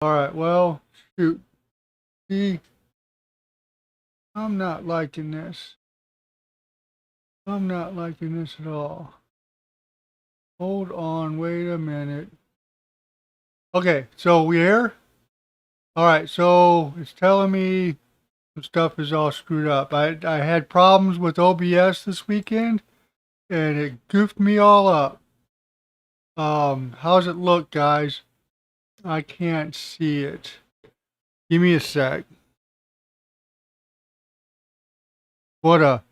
All right, well, shoot. See, I'm not liking this. I'm not liking this at all. Hold on, wait a minute. Okay, so we here? All right, so it's telling me some stuff is all screwed up. I had problems with OBS this weekend, and it goofed me all up. How's it look, guys? I can't see it. Give me a sec. What a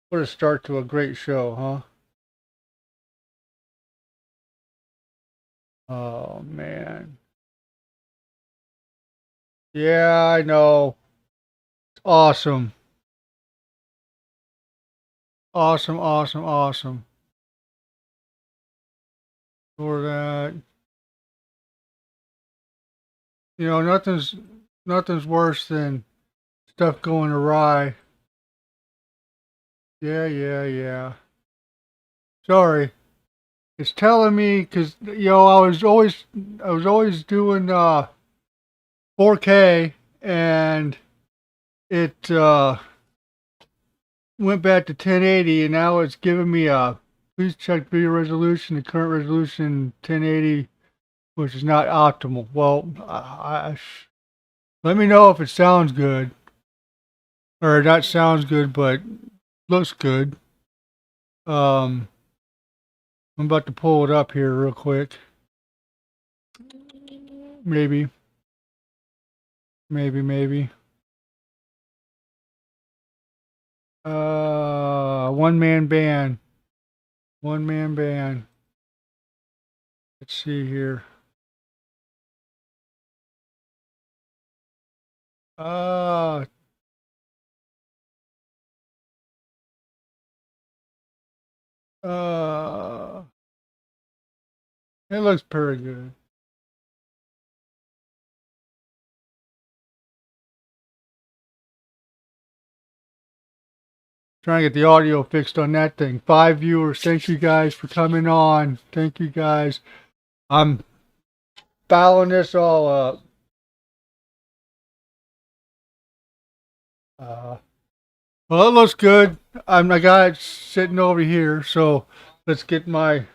what a start to a great show, huh? Oh man. Yeah, I know. Awesome. Awesome, awesome, awesome. For that. Nothing's worse than stuff going awry. Yeah, yeah, yeah. Sorry. It's telling me because I was always doing 4K, and it went back to 1080, and now it's giving me a please check video resolution. The current resolution 1080, which is not optimal. Well, let me know if it sounds good, or not sounds good, but looks good. Um, I'm about to pull it up here real quick. Maybe, maybe. One man band. One man band. Let's see here. Uh, uh, it looks pretty good. Trying to get the audio fixed on that thing. 5 viewers. Thank you guys for coming on. Thank you guys. I'm fouling this all up. Uh, well, it looks good. I got it sitting over here, so let's get my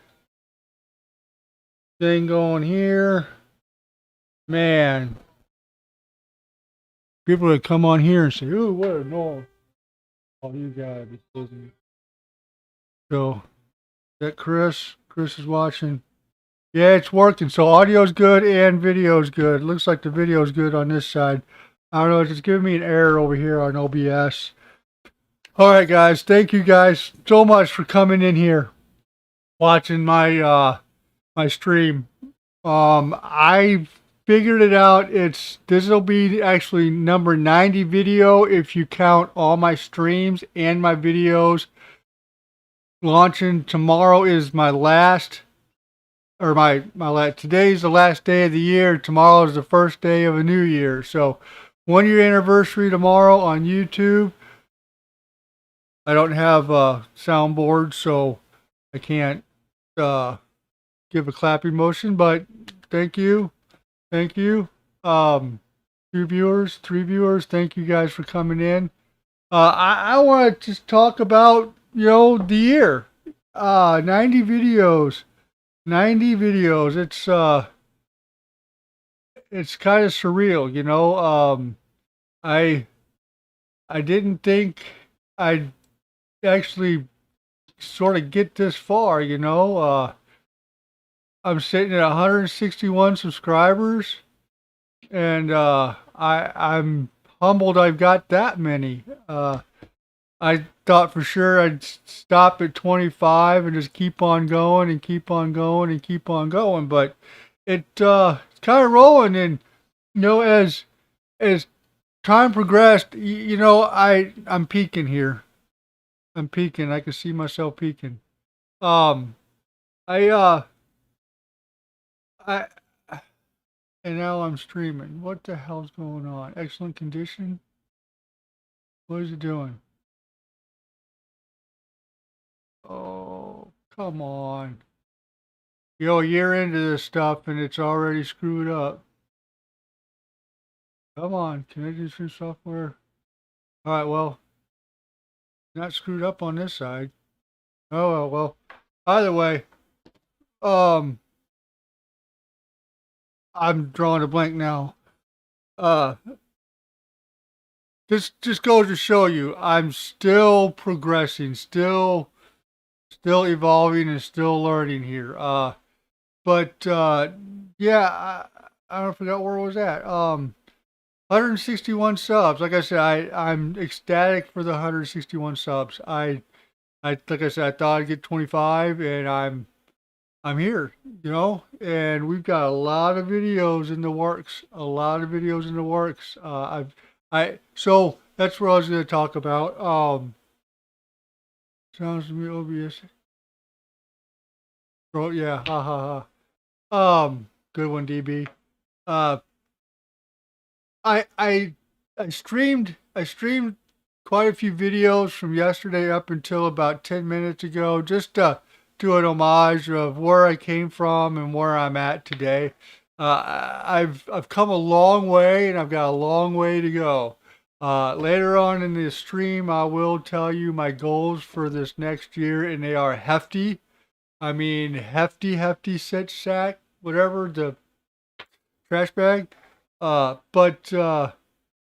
thing going here. Man, people that come on here and say, "Ooh, what a noise!" Oh, you gotta be kidding me. So, is that Chris? Chris is watching. Yeah, it's working. So audio's good and video's good. Looks like the video's good on this side. I don't know, it's just giving me an error over here on OBS. All right, guys. Thank you guys so much for coming in here, watching my stream. I figured it out. This'll be actually number 90 video if you count all my streams and my videos. Launching tomorrow is my last, or my last. Today's the last day of the year. Tomorrow is the first day of a new year. So 1 year anniversary tomorrow on YouTube. I don't have a soundboard, so I can't give a clapping motion. But thank you. Thank you. 2 viewers, 3 viewers. Thank you guys for coming in. I want to just talk about, the year. 90 videos. 90 videos. It's kind of surreal, I I didn't think I'd actually sort of get this far. I'm sitting at 161 subscribers, and I'm humbled I've got that many. I thought for sure I'd stop at 25 and just keep on going and keep on going and keep on going, but it's kind of rolling. And as time progressed, I'm peaking here. I'm peaking. I can see myself peaking. Um, I I and now I'm streaming. What the hell's going on? Excellent condition. What is it doing? Oh, come on. A year into this stuff and it's already screwed up. Come on, can I do some software? All right, well, not screwed up on this side. Oh well. Either way, um, I'm drawing a blank now. Uh, this just goes to show you, I'm still progressing, still evolving, and still learning here. But yeah, I forgot where I was at. 161 subs. Like I said, I'm ecstatic for the 161 subs. I like I said, I thought I'd get 25, and I'm here, you know. And we've got a lot of videos in the works. A lot of videos in the works. So that's what I was going to talk about. Sounds to me OBS. Oh yeah, ha ha ha. Good one, DB. Uh, I I I streamed quite a few videos from yesterday up until about 10 minutes ago, just to do an homage of where I came from and where I'm at today. I've come a long way, and I've got a long way to go. Later on in the stream, I will tell you my goals for this next year, and they are hefty. I mean, hefty, sit sack, whatever, the trash bag. But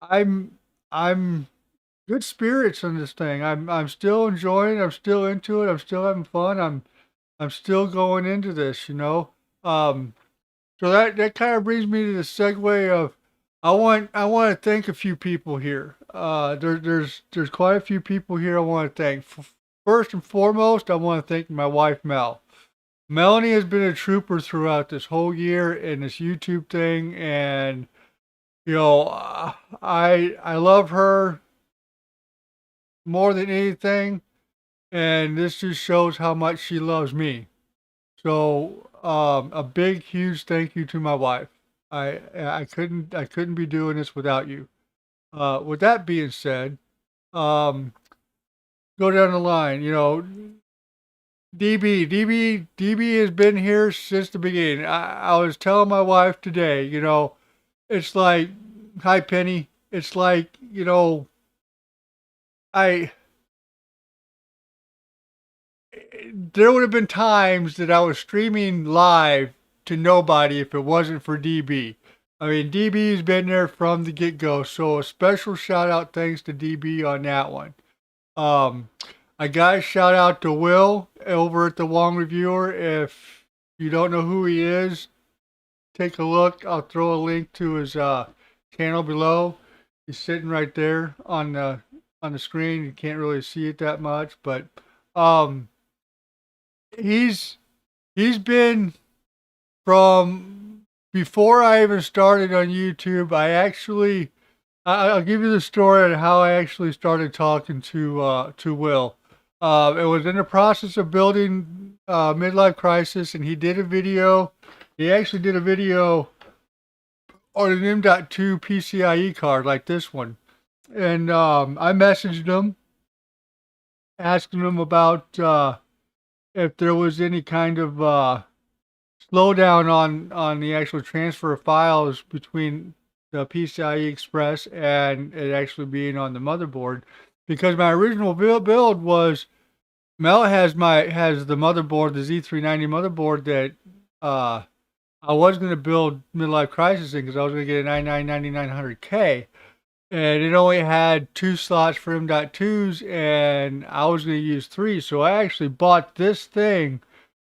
I'm I'm good spirits on this thing. I'm still enjoying. I'm still into it. I'm still having fun. I'm still going into this. Um, so that kind of brings me to the segue of I want to thank a few people here. There's quite a few people here I want to thank. First and foremost, I want to thank my wife Mel. Melanie has been a trooper throughout this whole year in this YouTube thing, and I love her more than anything, and this just shows how much she loves me. So, a big, huge thank you to my wife. I couldn't be doing this without you. With that being said, um, go down the line. DB has been here since the beginning. I was telling my wife today. It's like, hi Penny. It's like, I there would have been times that I was streaming live to nobody if it wasn't for DB. I mean, DB's been there from the get go, so a special shout out thanks to DB on that one. Um, I got a shout out to Will over at the Wong Reviewer. If you don't know who he is, take a look. I'll throw a link to his channel below. He's sitting right there on the screen. You can't really see it that much, but um, he's he's been from before I even started on YouTube. I'll give you the story on how I actually started talking to Will. It was in the process of building Midlife Crisis, and he did a video. He actually did a video on an M.2 PCIe card like this one, and I messaged him asking him about if there was any kind of slowdown on the actual transfer of files between the PCIe Express and it actually being on the motherboard, because my original build was Mel has the motherboard, the Z390 motherboard that I was going to build Midlife Crisis in because I was going to get a 999900K, and it only had 2 slots for M.2s, and I was going to use 3. So I actually bought this thing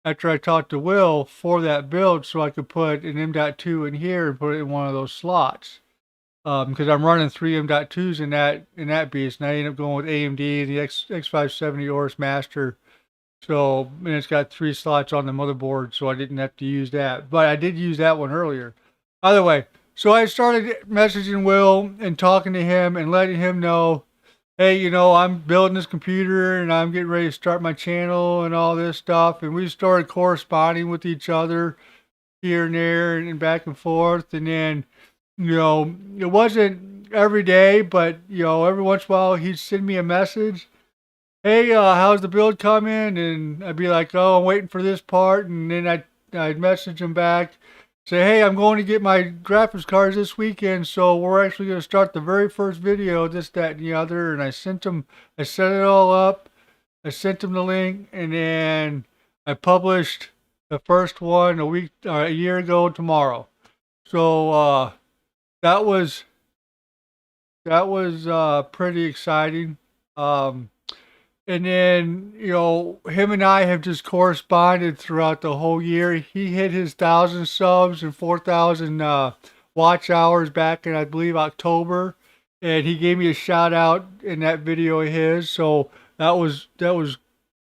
after I talked to Will for that build so I could put an M.2 in here and put it in one of those slots. Because I'm running 3 M.2s in that beast, and I ended up going with AMD, the X570 Aorus Master. So, and it's got 3 slots on the motherboard, so I didn't have to use that. But I did use that one earlier. Either way, so I started messaging Will and talking to him and letting him know, hey, I'm building this computer and I'm getting ready to start my channel and all this stuff. And we started corresponding with each other here and there and back and forth. And then, it wasn't every day, but, every once in a while he'd send me a message. Hey, how's the build coming? And I'd be like, oh, I'm waiting for this part. And then I'd message him back say, hey, I'm going to get my graphics cards this weekend, so we're actually going to start the very first video, this, that, and the other. And I set it all up. I sent them the link, and then I published the first one a year ago tomorrow. So that was pretty exciting. And then, him and I have just corresponded throughout the whole year. He hit his 1,000 subs and 4,000 watch hours back in, I believe, October. And he gave me a shout out in that video of his. So that was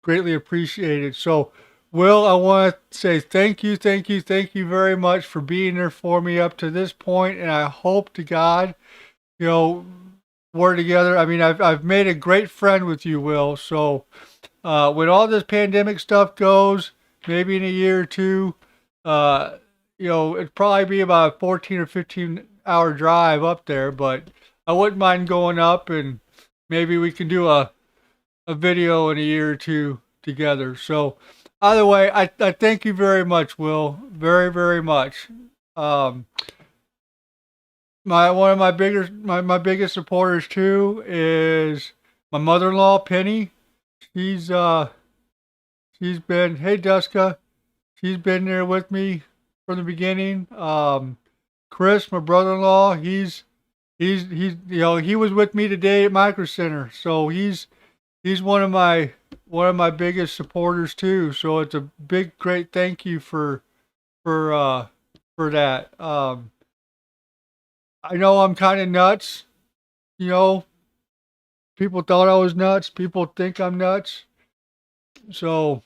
greatly appreciated. So, Will, I want to say thank you very much for being there for me up to this point. And I hope to God, we're together. I mean, I've made a great friend with you, Will. So when all this pandemic stuff goes, maybe in a year or two, it'd probably be about a 14 or 15-hour drive up there. But I wouldn't mind going up, and maybe we can do a video in a year or two together. So either way, I thank you very much, Will. Very, very much. One of my biggest supporters too is my mother-in-law, Penny. She's been, hey Duska, she's been there with me from the beginning. Chris, my brother-in-law, he was with me today at Micro Center, so he's one of my biggest supporters too. So it's a big, great thank you for that. I know I'm kind of nuts. People thought I was nuts. People think I'm nuts. So,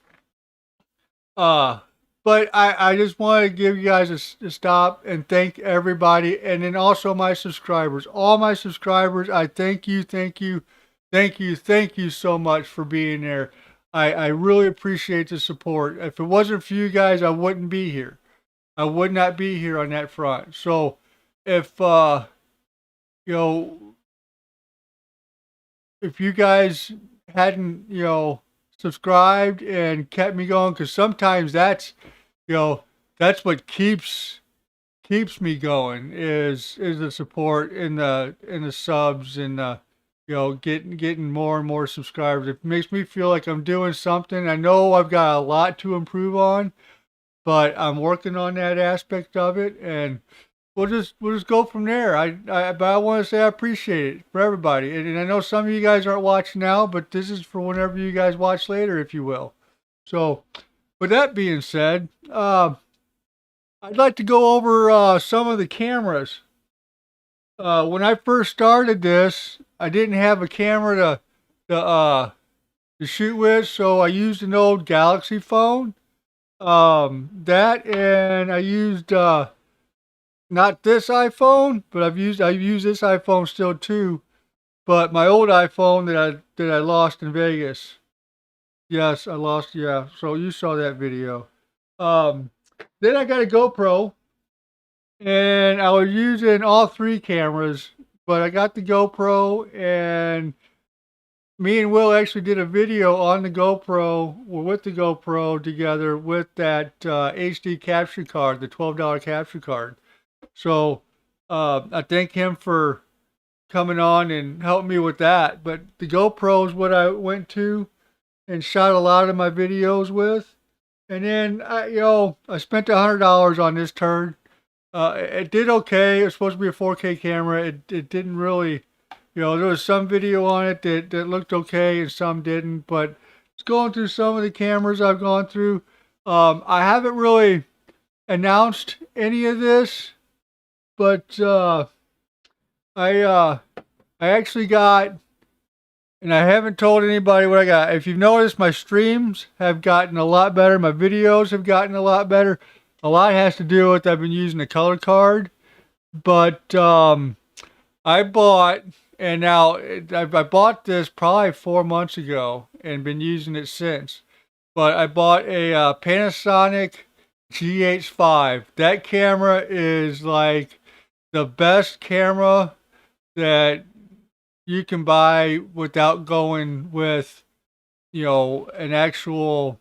but I just want to give you guys a stop and thank everybody. And then also my subscribers, all my subscribers, I thank you so much for being there. I really appreciate the support. If it wasn't for you guys, I wouldn't be here. I would not be here on that front. So, if if you guys hadn't subscribed and kept me going, because sometimes that's what keeps me going is the support in the subs and getting more and more subscribers. It makes me feel like I'm doing something. I know I've got a lot to improve on, but I'm working on that aspect of it, and we'll just go from there. But I want to say I appreciate it for everybody, and I know some of you guys aren't watching now, but this is for whenever you guys watch later, if you will. So, with that being said, I'd like to go over some of the cameras. When I first started this, I didn't have a camera to shoot with, so I used an old Galaxy phone. That, and I used not this iPhone, but I've used this iPhone still too, but my old iPhone that I lost in Vegas. Yes, I lost. Yeah, so you saw that video. Then I got a GoPro, and I was using all three cameras, but I got the GoPro, and me and Will actually did a video on the GoPro, or with the GoPro together with that HD capture card, the $12 capture card. So I thank him for coming on and helping me with that. But the GoPro is what I went to and shot a lot of my videos with. And then I spent $100 on this turd. It did okay. It was supposed to be a 4K camera. It didn't really, there was some video on it that looked okay and some didn't. But it's going through some of the cameras I've gone through. I haven't really announced any of this, but I actually got, and I haven't told anybody what I got. If you've noticed, my streams have gotten a lot better. My videos have gotten a lot better. A lot has to do with I've been using a color card, but I bought, and now I bought this probably 4 months ago and been using it since. But I bought a Panasonic GH5. That camera is like the best camera that you can buy without going with, an actual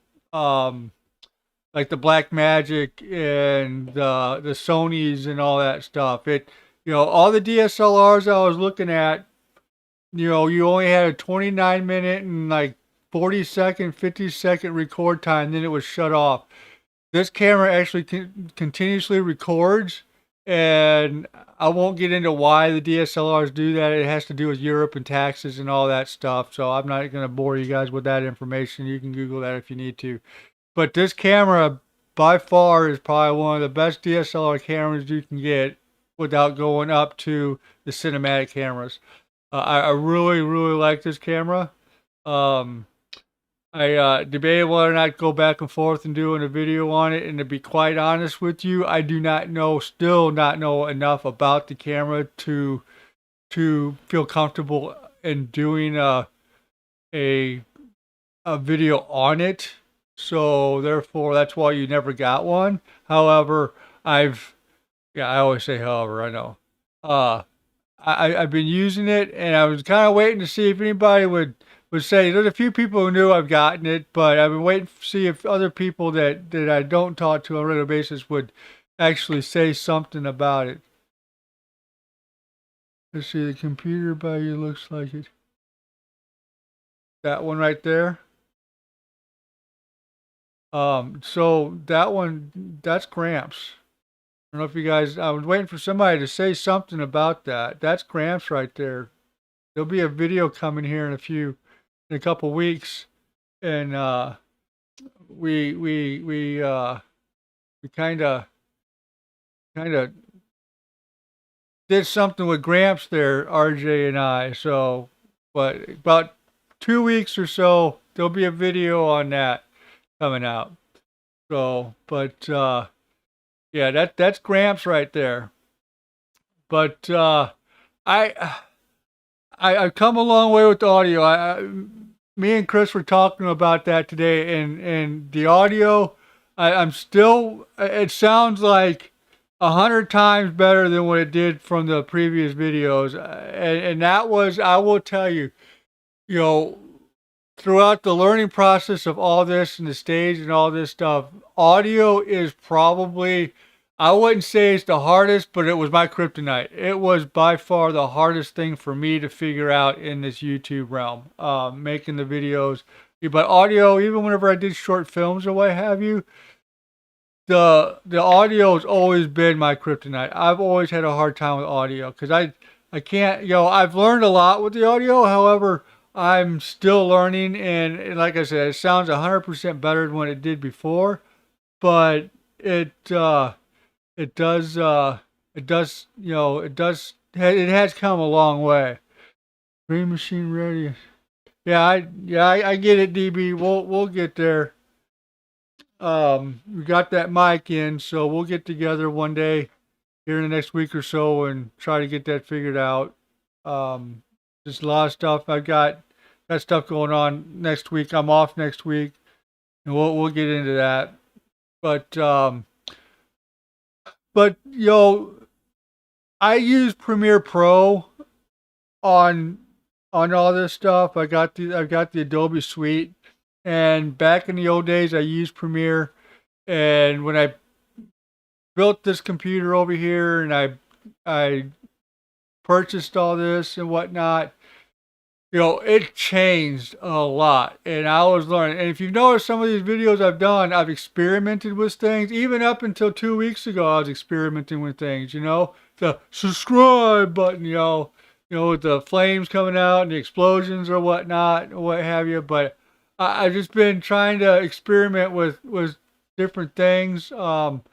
like the Blackmagic and the Sonys and all that stuff. All the DSLRs I was looking at, you only had a 29-minute and like 40-second, 50-second record time, then it was shut off. This camera actually continuously records, and I won't get into why the DSLRs do that. It has to do with Europe and taxes and all that stuff. So I'm not going to bore you guys with that information. You can Google that if you need to. But this camera, by far, is probably one of the best DSLR cameras you can get without going up to the cinematic cameras. I really, really like this camera. I debated whether or not go back and forth and doing a video on it. And to be quite honest with you, I do not know, still not know enough about the camera to feel comfortable in doing a video on it. So therefore, that's why you never got one. However, I always say however, I know. I've been using it, and I was kind of waiting to see if anybody would say, there's a few people who knew I've gotten it, but I've been waiting to see if other people that I don't talk to on a regular basis would actually say something about it. Let's see, the computer by you looks like it. That one right there. So that one, that's Gramps. I don't know if you guys, I was waiting for somebody to say something about that. That's Gramps right there. There'll be a video coming here in a couple weeks, and we kind of did something with Gramps there, RJ and I. So, but about 2 weeks or so, there'll be a video on that coming out. So, but yeah, that's Gramps right there. But I've come a long way with the audio. Me and Chris were talking about that today, and the audio, I'm still. It sounds like 100 times better than what it did from the previous videos, and that was, I will tell you, throughout the learning process of all this and the stage and all this stuff, audio is probably, I wouldn't say it's the hardest, but it was my kryptonite. It was by far the hardest thing for me to figure out in this YouTube realm, making the videos. But audio, even whenever I did short films or what have you, the audio has always been my kryptonite. I've always had a hard time with audio because I can't, I've learned a lot with the audio. However, I'm still learning, and like I said, it sounds 100% better than what it did before, but it does, it has come a long way. Green machine ready. Yeah, I get it, DB. We'll get there. We got that mic in, so we'll get together one day here in the next week or so and try to get that figured out. Just a lot of stuff. I've got that stuff going on next week. I'm off next week, and we'll get into that. But I use Premiere Pro on all this stuff. I've got the Adobe Suite, and back in the old days, I used Premiere. And when I built this computer over here, and I purchased all this and whatnot, it changed a lot, and I was learning. And if you've noticed some of these videos I've done, I've experimented with things. Even up until 2 weeks ago, I was experimenting with things. The subscribe button, with the flames coming out and the explosions or whatnot, or what have you. But I've just been trying to experiment with different things. I'm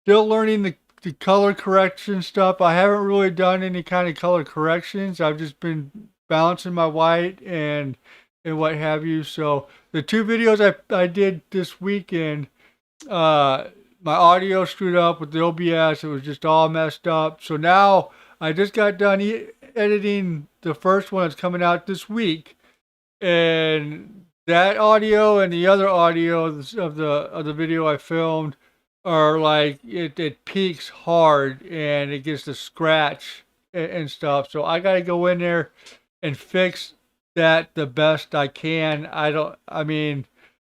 still learning the color correction stuff. I haven't really done any kind of color corrections. I've just been balancing my white and what have you. So the 2 videos I did this weekend, my audio screwed up with the OBS. It was just all messed up. So now I just got done editing the first one that's coming out this week, and that audio and the other audio of the video I filmed are like, it peaks hard and it gets to scratch and stuff. So I got to go in there and fix that the best I can. I mean,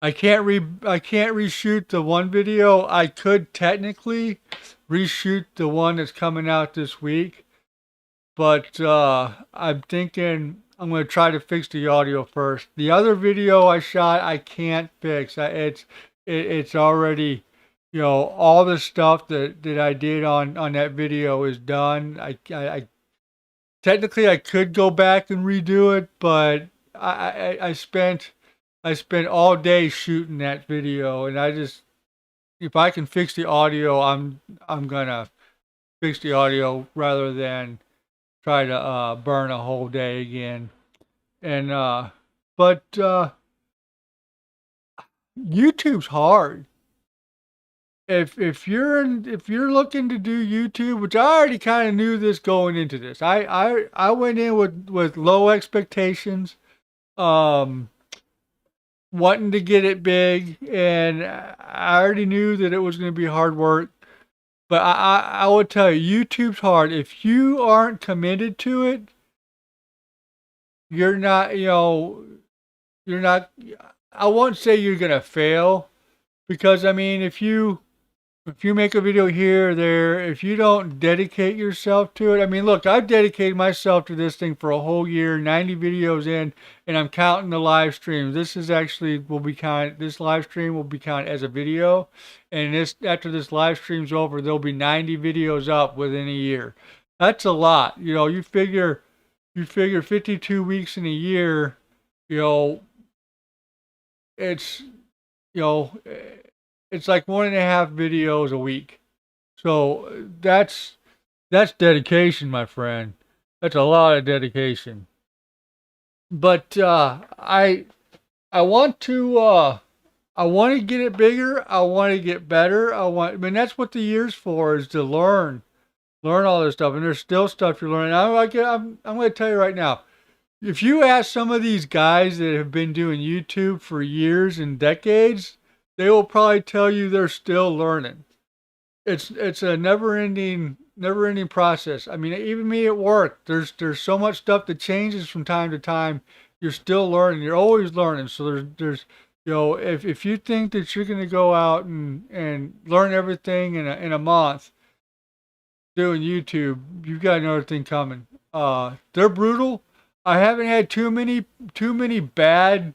I can't reshoot the one video. I could technically reshoot the one that's coming out this week, but I'm thinking I'm going to try to fix the audio first. The other video I shot, I can't fix. It's already, all the stuff that I did on that video is done. I technically I could go back and redo it, but I spent all day shooting that video, and I just, if I can fix the audio, I'm gonna fix the audio rather than try to burn a whole day again. And but YouTube's hard. If you're looking to do YouTube, which I already kind of knew this going into this, I went in with low expectations, um, wanting to get it big, and I already knew that it was going to be hard work. But I would tell you, YouTube's hard. If you aren't committed to it, you're not, you're not, I won't say you're gonna fail, because I mean, if you make a video here or there, if you don't dedicate yourself to it, I mean, look, I've dedicated myself to this thing for a whole year, 90 videos in, and I'm counting the live streams. This is actually this live stream will be counted as a video, and after this live stream's over, there'll be 90 videos up within a year. That's a lot. You figure 52 weeks in a year, you know, it's, you know, it's like 1.5 videos a week. So that's dedication, my friend. That's a lot of dedication. But I want to get it bigger. I want to get better. I mean, that's what the year's for, is to learn all this stuff. And there's still stuff you're learning. I'm going to tell you right now. If you ask some of these guys that have been doing YouTube for years and decades, they will probably tell you they're still learning. It's a never ending process. I mean, even me at work, there's so much stuff that changes from time to time. You're still learning. You're always learning. So there's if you think that you're going to go out and learn everything in a month doing YouTube, you've got another thing coming. They're brutal. I haven't had too many bad,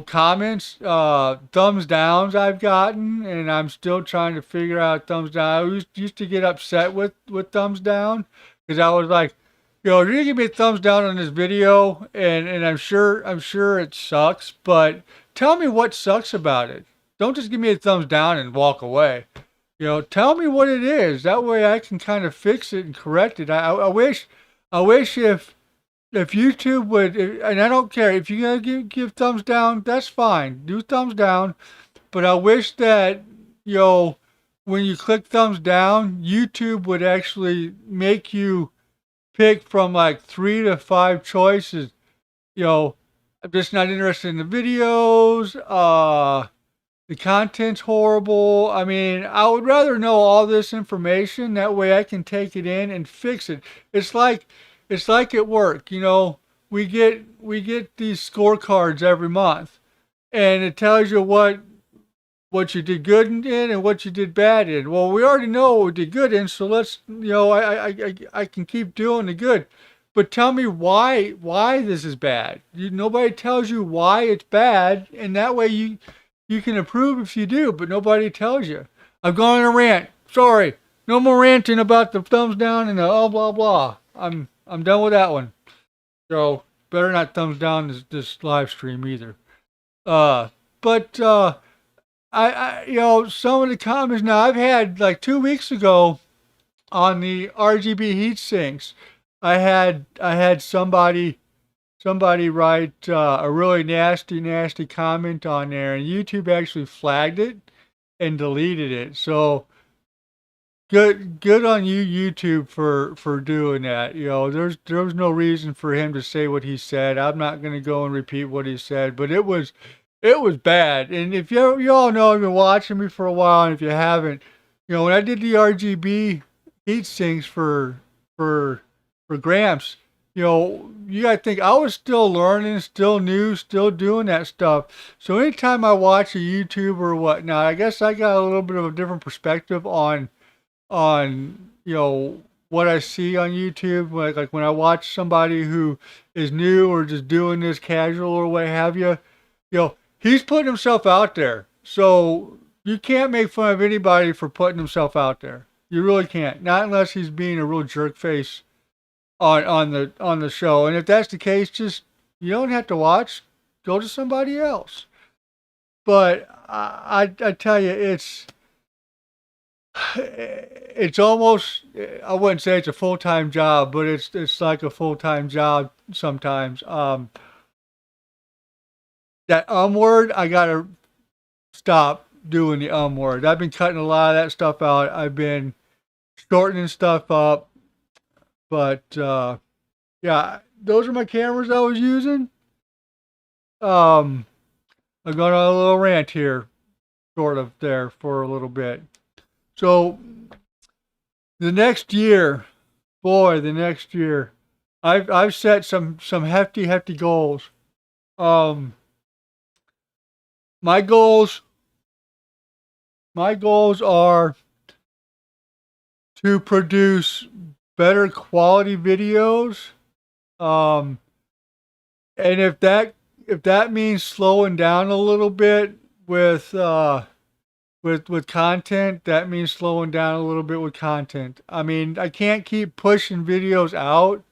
comments, thumbs downs I've gotten, and I'm still trying to figure out thumbs down. I used to get upset with thumbs down, because I was like, you're gonna give me a thumbs down on this video, and I'm sure it sucks, but tell me what sucks about it. Don't just give me a thumbs down and walk away. Tell me what it is. That way I can kind of fix it and correct it. I wish if YouTube would, and I don't care if you're gonna give thumbs down, that's fine. Do thumbs down, but I wish that when you click thumbs down, YouTube would actually make you pick from like 3 to 5 choices. I'm just not interested in the videos. The content's horrible. I mean, I would rather know all this information. That way I can take it in and fix it. It's like at work, we get these scorecards every month, and it tells you what you did good in and what you did bad in. Well, we already know what we did good in, so let's, I can keep doing the good. But tell me why this is bad. Nobody tells you why it's bad, and that way you can improve if you do, but nobody tells you. I've gone on a rant. Sorry. No more ranting about the thumbs down and the blah blah. I'm done with that one. So better not thumbs down this live stream either. But some of the comments now, I've had like 2 weeks ago on the RGB heat sinks, I had somebody write a really nasty comment on there, and YouTube actually flagged it and deleted it. So good on you, YouTube, for doing that. There was no reason for him to say what he said. I'm not going to go and repeat what he said, but it was bad. And if you all know, you've been watching me for a while, and if you haven't, when I did the RGB heat sinks for Gramps, you know, you gotta think I was still learning, still new, still doing that stuff. So anytime I watch a YouTube or whatnot, I guess I got a little bit of a different perspective on what I see on YouTube. Like when I watch somebody who is new or just doing this casual or what have you, he's putting himself out there. So you can't make fun of anybody for putting himself out there. You really can't. Not unless he's being a real jerk face on the show. And if that's the case, just you don't have to watch. Go to somebody else. But I tell you, it's almost, I wouldn't say it's a full-time job, but it's like a full-time job sometimes. That word, I gotta stop doing the word. I've been cutting a lot of that stuff out. I've been shortening stuff up, but yeah, those are my cameras I was using. I'm going on a little rant here, sort of there for a little bit. So the next year, I've set some hefty goals. Um, my goals are to produce better quality videos. And if that means slowing down a little bit with content, that means slowing down a little bit with content. I mean, I can't keep pushing videos out.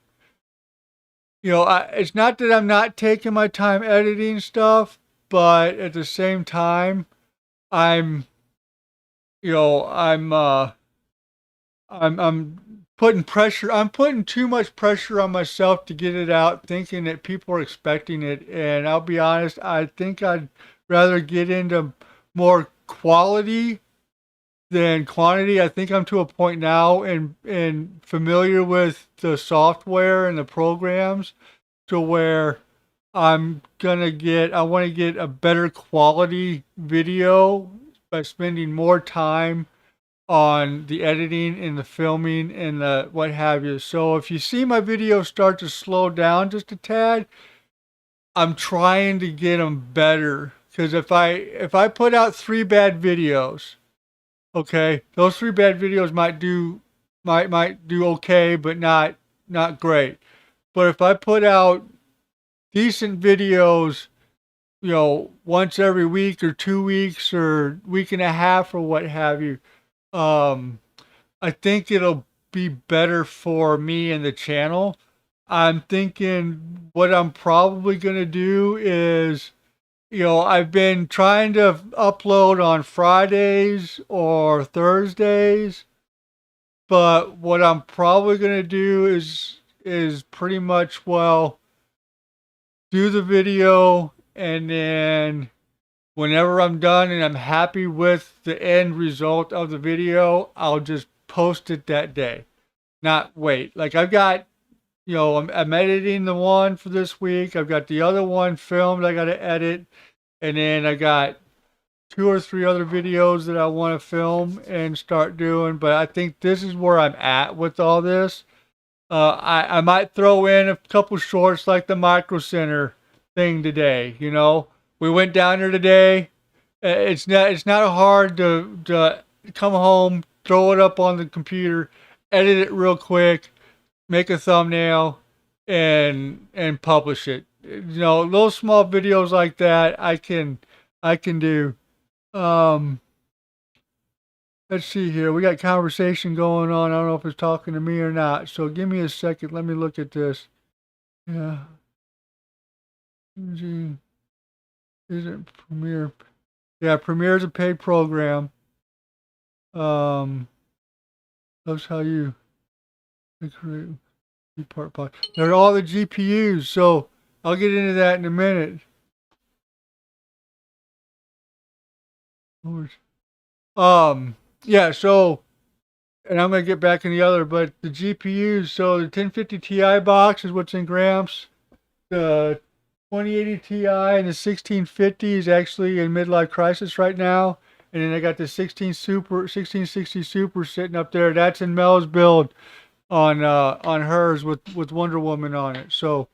It's not that I'm not taking my time editing stuff, but at the same time, I'm, you know, I'm putting pressure. I'm putting too much pressure on myself to get it out, thinking that people are expecting it. And I'll be honest, I think I'd rather get into more quality than quantity. I think I'm to a point now and familiar with the software and the programs to where I want to get a better quality video by spending more time on the editing and the filming and the what have you. So if you see my videos start to slow down just a tad, I'm trying to get them better. Because if I put out 3 bad videos, okay, those 3 bad videos might do okay, but not great. But if I put out decent videos, once every week or 2 weeks or week and a half or what have you, I think it'll be better for me and the channel. I'm thinking what I'm probably going to do is, I've been trying to upload on Fridays or Thursdays, but what I'm probably going to do is pretty much, do the video and then whenever I'm done and I'm happy with the end result of the video, I'll just post it that day. Not wait. Like I've got, I'm editing the one for this week. I've got the other one filmed I got to edit. And then I got 2 or 3 other videos that I want to film and start doing. But I think this is where I'm at with all this. I might throw in a couple shorts like the Micro Center thing today. We went down there today. It's not hard to come home, throw it up on the computer, edit it real quick, make a thumbnail, and publish it. Little small videos like that I can do. Let's see here. We got conversation going on. I don't know if it's talking to me or not. So give me a second. Let me look at this. Yeah. Isn't Premiere? Yeah, Premiere is a paid program. That's how you create part. They're all the GPUs. So I'll get into that in a minute. Yeah, so, and I'm going to get back in the other, but the GPUs, so the 1050 Ti box is what's in Gramps. The 2080 Ti and the 1650 is actually in midlife crisis right now. And then I got the 1660 Super sitting up there. That's in Mel's build. on hers with Wonder Woman on it. So,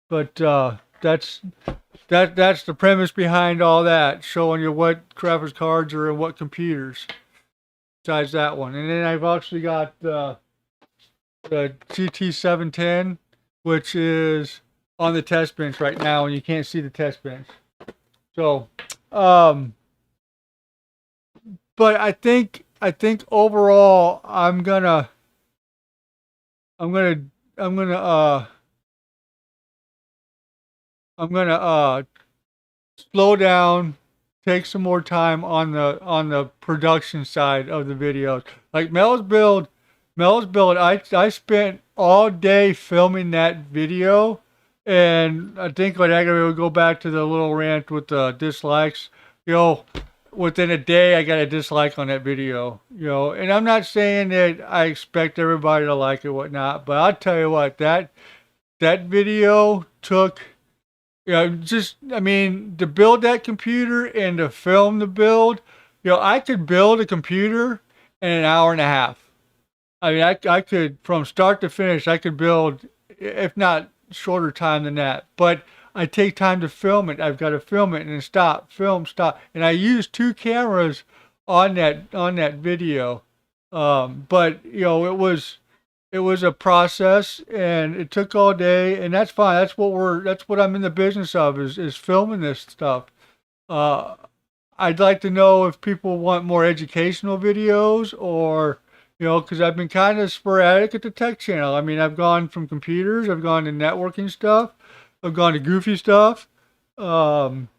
but that's the premise behind all that, showing you what graphics cards are in what computers. Besides that one, and then I've actually got the GT 710, which is on the test bench right now, and you can't see the test bench. So, but I think overall, I'm gonna I'm gonna I'm gonna slow down, take some more time on the production side of the videos. Like Mel's build. I spent all day filming that video, and I think like I gotta go back to the little rant with the dislikes. You know, within a day I got a dislike on that video. You know, and I'm not saying that I expect everybody to like it, whatnot, but I'll tell you what, that video took, just, I mean, to build that computer and to film the build, I could build a computer in an hour and a half. I mean, I could, from start to finish, I could build, if not shorter time than that. But I take time to film it. I've got to film it and then stop, film, stop. And I use two cameras on that video. But it was a process, and it took all day, and that's fine. That's what I'm in the business of, is filming this stuff. Uh, I'd like to know if people want more educational videos, or because I've been kind of sporadic at the tech channel. I mean, I've gone from computers, I've gone to networking stuff, I've gone to goofy stuff. Um,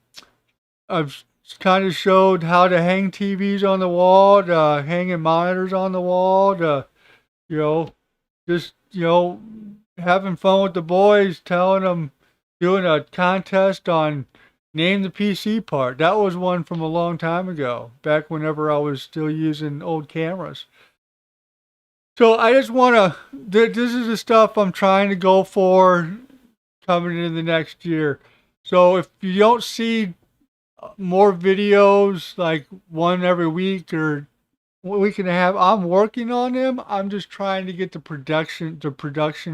I've kind of showed how to hang TVs on the wall, to hanging monitors on the wall, to you know just having fun with the boys, telling them, doing a contest on name the PC part. That was one from a long time ago, back whenever I was still using old cameras. So I just want to, this is the stuff I'm trying to go for coming in the next year. So if you don't see more videos, like one every week or week and a half, I'm working on them. I'm just trying to get the production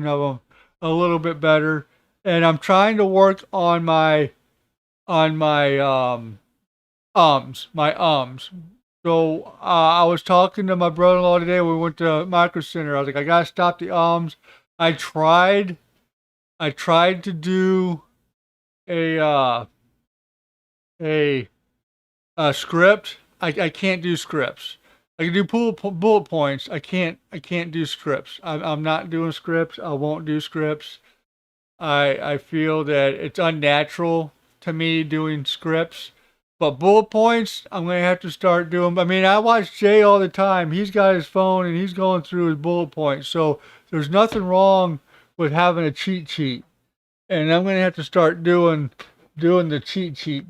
of them a little bit better, and I'm trying to work on my ums. So I was talking to my brother-in-law today. We went to Micro Center. I was like, I gotta stop the ums. I tried. I tried to do a uh, a a script. I can't do scripts. I can do bullet points. I can't do scripts. I'm not doing scripts. I won't do scripts. I feel that it's unnatural to me doing scripts. But bullet points, I'm gonna have to start doing. I mean, I watch Jay all the time. He's got his phone and he's going through his bullet points. So there's nothing wrong with having a cheat sheet. And I'm gonna have to start doing the cheat sheet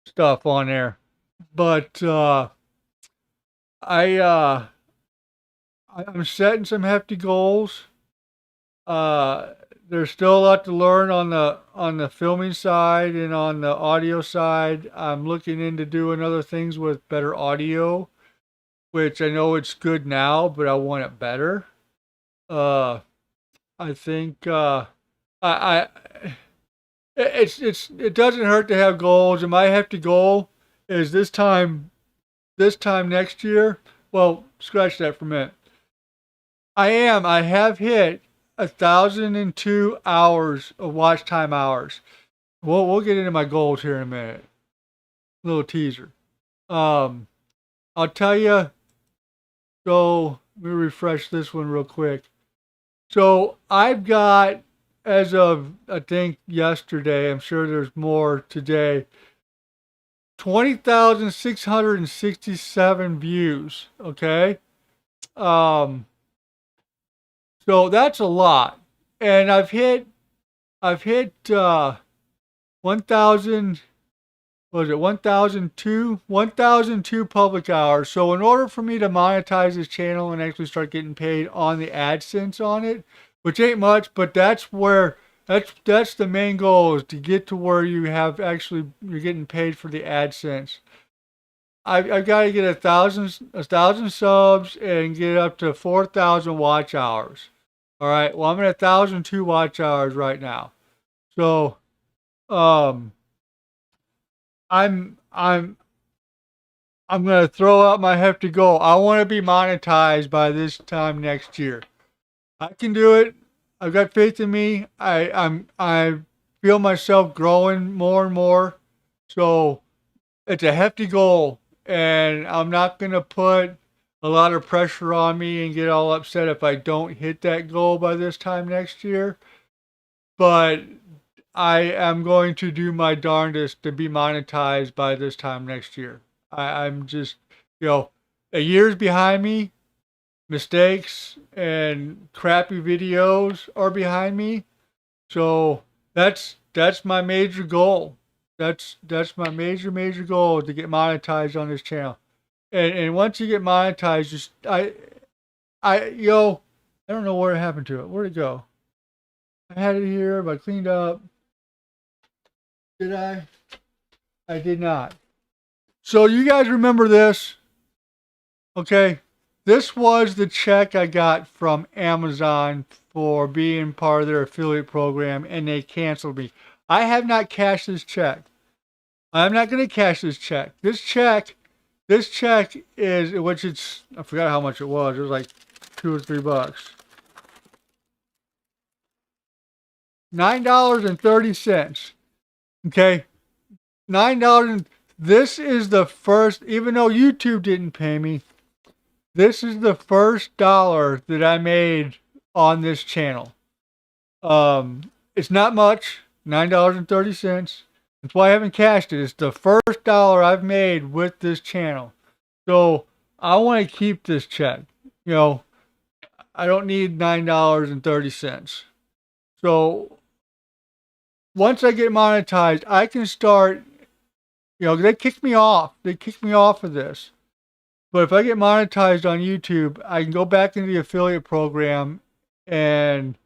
stuff on there. But I I'm setting some hefty goals. Uh, there's still a lot to learn on the filming side and on the audio side. I'm looking into doing other things with better audio, which I know it's good now, but I want it better. Uh, I think I it doesn't hurt to have goals. And my hefty goal is this time next year. Well, scratch that for a minute. I have hit 1,002 hours of watch time hours. We'll get into my goals here in a minute. Little teaser. Um, I'll tell you. So let me refresh this one real quick. So I've got, as of I think yesterday, I'm sure there's more today, 20,667 views. Okay. Um, so that's a lot, and I've hit 1,000. Was it 1,002 public hours. So in order for me to monetize this channel and actually start getting paid on the AdSense on it, which ain't much, but that's the main goal, is to get to where you're getting paid for the AdSense. I've got to get a thousand subs and get up to 4,000 watch hours. All right. Well, I'm at 1,002 watch hours right now. So, um, I'm I'm gonna throw out my hefty goal. I want to be monetized by this time next year. I can do it. I've got faith in me. I feel myself growing more and more. So it's a hefty goal, and I'm not gonna put a lot of pressure on me and get all upset if I don't hit that goal by this time next year. But I am going to do my darndest to be monetized by this time next year. I'm just, you know, a year's behind me. Mistakes and crappy videos are behind me. So that's my major goal. That's my major goal, to get monetized on this channel. And once you get monetized, just I don't know where it happened to it. Where'd it go? I had it here, but I cleaned up. Did I? I did not. So you guys remember this? Okay. This was the check I got from Amazon for being part of their affiliate program, and they canceled me. I have not cashed this check. I'm not going to cash this check. This check is, which it's, I forgot how much it was. It was like $2 or $3. $9.30. Okay. $9. This is the first, even though YouTube didn't pay me, this is the first dollar that I made on this channel. It's not much, $9.30. That's why I haven't cashed it. It's the first dollar I've made with this channel. So I want to keep this check. You know, I don't need $9.30. So once I get monetized, I can start, they kicked me off. They kicked me off of this. But if I get monetized on YouTube, I can go back into the affiliate program, and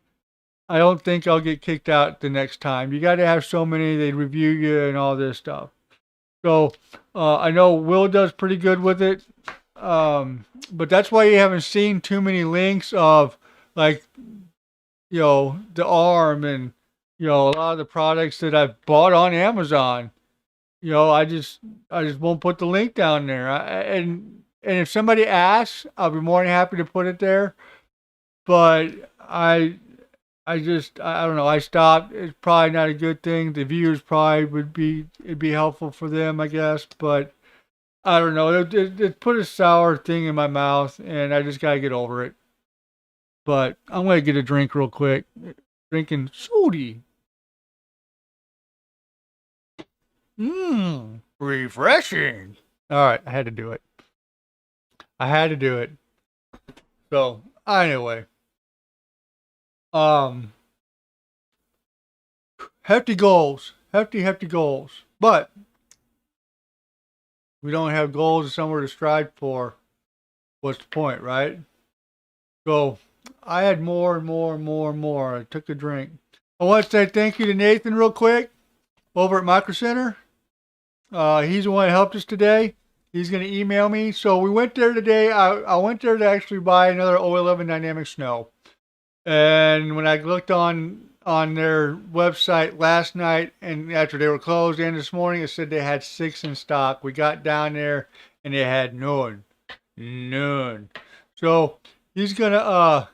I don't think I'll get kicked out the next time. You got to have so many, they review you and all this stuff. So I know Will does pretty good with it. But that's why you haven't seen too many links of, like, the arm and, a lot of the products that I've bought on Amazon. I just won't put the link down there. And if somebody asks, I'll be more than happy to put it there. But I don't know. I stopped. It's probably not a good thing. The viewers probably it'd be helpful for them, I guess. But I don't know. It put a sour thing in my mouth, and I just gotta get over it. But I'm gonna get a drink real quick. Drinking soda. Refreshing. All right, I had to do it. So anyway, hefty goals, hefty goals. But we don't have goals or somewhere to strive for. What's the point, right? So I had more and more. I took a drink. I want to say thank you to Nathan real quick over at Micro Center. He's the one that helped us today. He's going to email me. So we went there today. I went there to actually buy another 011 Dynamic Snow. And when I looked on their website last night, and after they were closed, and this morning, it said they had 6 in stock. We got down there and they had none. So he's gonna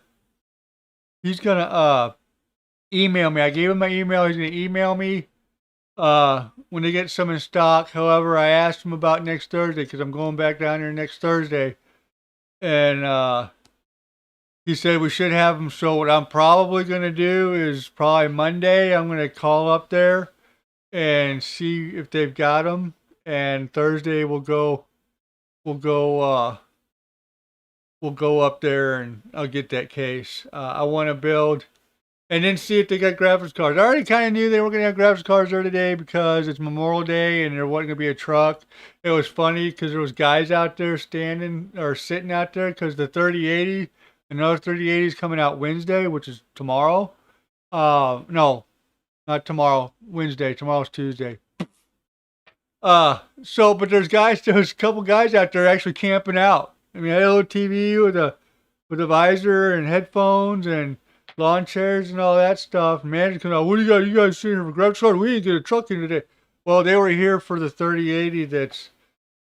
email me. I gave him my email. He's gonna email me when they get some in stock. However, I asked him about next Thursday, because I'm going back down there next Thursday, and he said we should have them. So what I'm probably going to do is probably Monday, I'm going to call up there and see if they've got them. And Thursday we'll go up there and I'll get that case. I want to build and then see if they got graphics cards. I already kind of knew they were going to have graphics cards there today because it's Memorial Day and there wasn't going to be a truck. It was funny because there was guys out there standing or sitting out there because the 3080, another 3080 is coming out Wednesday, which is tomorrow. No, not tomorrow. Wednesday. Tomorrow's Tuesday. But there's a couple guys out there actually camping out. I mean, I had a little TV with a visor and headphones, and lawn chairs and all that stuff. Manager comes out, what do you got? You guys sitting here for grab truck? We didn't get a truck in today. Well, they were here for the 3080 that's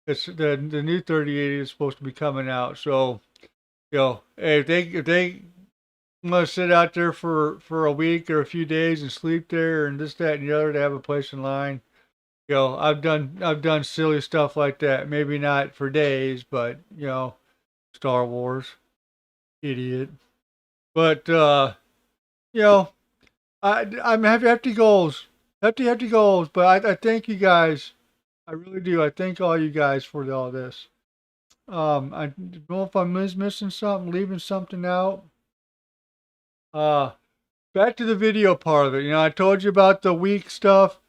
the new 3080 is supposed to be coming out. So, hey, if they want to sit out there for a week or a few days and sleep there and this, that, and the other to have a place in line, I've done silly stuff like that. Maybe not for days, but Star Wars, idiot. But I'm hefty goals, hefty goals. But I thank you guys. I really do. I thank all you guys for all this. I don't know if I'm missing something, leaving something out. Back to the video part of it. I told you about the week stuff.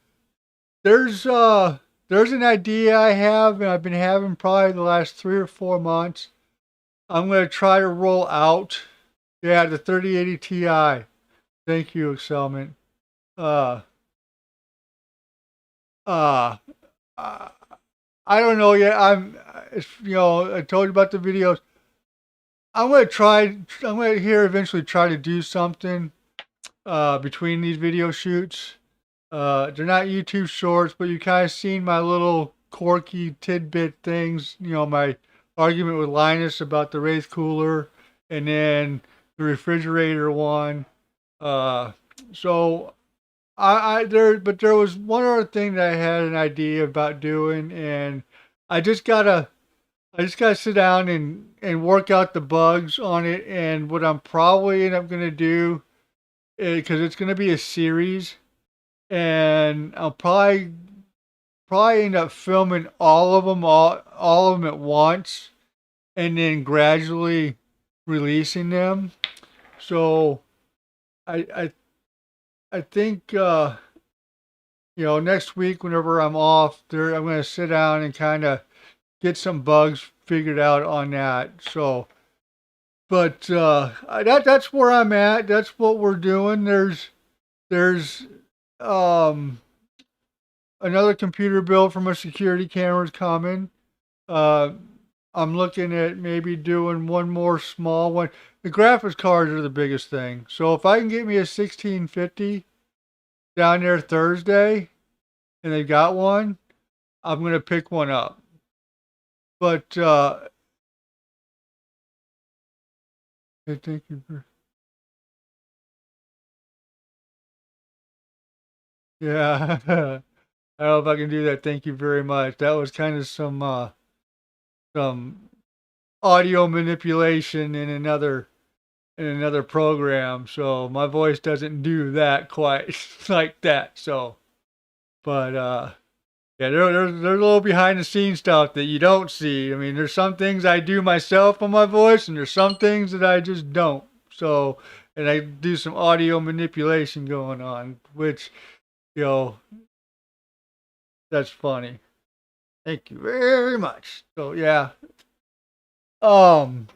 There's an idea I have, and I've been having probably the last 3 or 4 months. I'm gonna try to roll out. Yeah, the 3080 Ti. Thank you, Excelment. Uh, uh, uh, I don't know yet. I told you about the videos. I'm gonna try. I'm gonna here eventually try to do something between these video shoots. They're not YouTube shorts, but you kind of seen my little quirky tidbit things. My argument with Linus about the Wraith cooler, and then the refrigerator one. So but there was one other thing that I had an idea about doing, and I just gotta sit down and work out the bugs on it. And what I'm probably end up gonna do, because it's gonna be a series, and I'll probably end up filming all of them at once, and then gradually releasing them. So I I think next week whenever I'm off there, I'm gonna sit down and kind of get some bugs figured out on that. So, but that's where I'm at. That's what we're doing. There's um another computer build for my security cameras coming. Uh, I'm looking at maybe doing one more small one. The graphics cards are the biggest thing. So if I can get me a 1650 down there Thursday, and they got one, I'm gonna pick one up. But thank you for, yeah. I don't know if I can do that. Thank you very much. That was kind of some audio manipulation in another program, so my voice doesn't do that quite like that. So, but yeah, there's a little behind the scenes stuff that you don't see. I mean, there's some things I do myself on my voice, and there's some things that I just don't. So, and I do some audio manipulation going on, which you know that's funny. Thank you very much. So yeah, um,